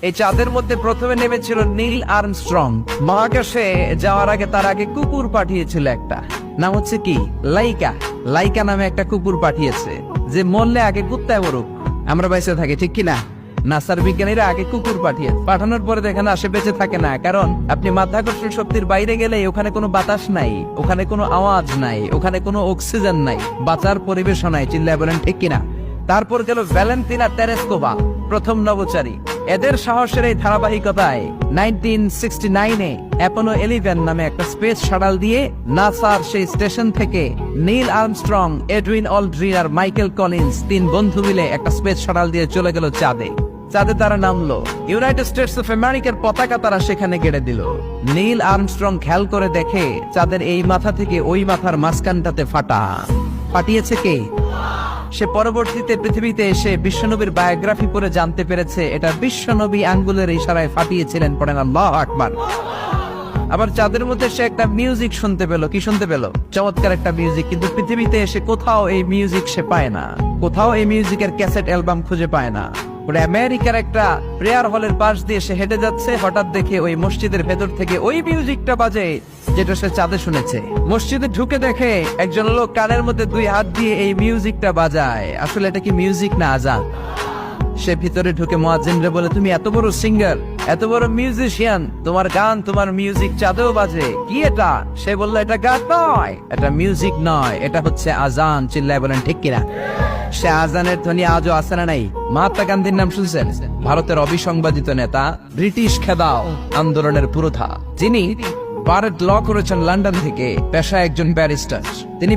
এই চাঁদের মধ্যে প্রথমে নেমেছিল নীল আর্মস্ট্রং। মহাকাশে যাওয়ার আগে তার আগে কুকুর পাঠিয়েছিল একটা, নাম হচ্ছে কি লাইকা। লাইকা নামে একটা কুকুর পাঠিয়েছে, যে মরলে আগে কুত্তায় মরুক, আমরা বেঁচে থাকি, ঠিক কিনা? নাসার বিজ্ঞানীরা আগে কুকুর পাঠানোর পরে দেখেন আসে বেঁচে থাকে না, কারণ আপনি মাধ্যাকর্ষণ শক্তির বাইরে গেলে ওখানে কোনো বাতাস নাই, ওখানে কোনো আওয়াজ নাই, ওখানে কোনো অক্সিজেন নাই, বাঁচার পরিবেশও নাই। চিল্লায় বলেন ঠিক কিনা? তারপর গেল ভ্যালেন্টিনা তেরেস্কোভা, প্রথম নভোচারী। এদের সাহসের এই ধারাবাহিকতায় 1969-এ অ্যাপোলো 11 নামে একটা স্পেস শাটল দিয়ে নাসার সেই স্টেশন থেকে নীল আর্মস্ট্রং, এডউইন অলড্রিন আর মাইকেল কলিন্স 3 বন্ধু মিলে একটা স্পেস শাটল দিয়ে চলে গেল চাঁদে। চাঁদে তারা নামলো, ইউনাইটেড স্টেটস অফ আমেরিকার পতাকা তারা সেখানে গেড়ে দিল। নীল আর্মস্ট্রং খেয়াল করে দেখে চাঁদের এই মাথা থেকে ওই মাথার মাঝখানটাতে ফাটা। ফাটিয়েছে কে? সে পরবর্তীতে পৃথিবীতে এসে বিশ্বনবীর বায়োগ্রাফি পড়ে জানতে পেরেছে এটা বিশ্বনবী আঙ্গুলের ইশারায় ফাটিয়েছিলেন। পড়েন আল্লাহু আকবার। আবার চাঁদের মধ্যে সে একটা মিউজিক শুনতে পেল। কি শুনতে পেল? চমৎকার একটা মিউজিক। কিন্তু পৃথিবীতে এসে কোথাও এই মিউজিক সে পায় না, কোথাও এই মিউজিকের ক্যাসেট অ্যালবাম খুঁজে পায় না। আমেরিকার একটা প্রেয়ার হলের পাশ দিয়ে সে হেঁটে যাচ্ছে, হঠাৎ দেখে ওই মসজিদের ভেতর থেকে ওই মিউজিকটা বাজে যেটা সে চাঁদে শুনেছে। মসজিদে ঢুকে দেখে একজন লোক কানের মধ্যে 2 হাত দিয়ে এই মিউজিকটা বাজায়। আসলে এটা কি মিউজিক না আজান? সে ভিতরে ঢুকে মুয়াজ্জিনরে বলে, তুমি এত বড় সিঙ্গার, এত বড় মিউজিশিয়ান, তোমার গান, তোমার মিউজিক চাঁদেও বাজে, কি এটা? সে বলল, এটা গান নয়, এটা মিউজিক নয়, এটা হচ্ছে আজান। চিল্লায় বলেন ঠিক কিনা? সে আজানের ধ্বনি আজও আছে না নাই? মহাত্মা গান্ধীর নাম শুনছেন? ভারতের অবিসংবাদিত নেতা, ব্রিটিশ খেদাও আন্দোলনের পুরোধা, যিনি বারেট ল করেছেন লন্ডন থেকে, পেশায় একজন ব্যারিস্টার। তিনি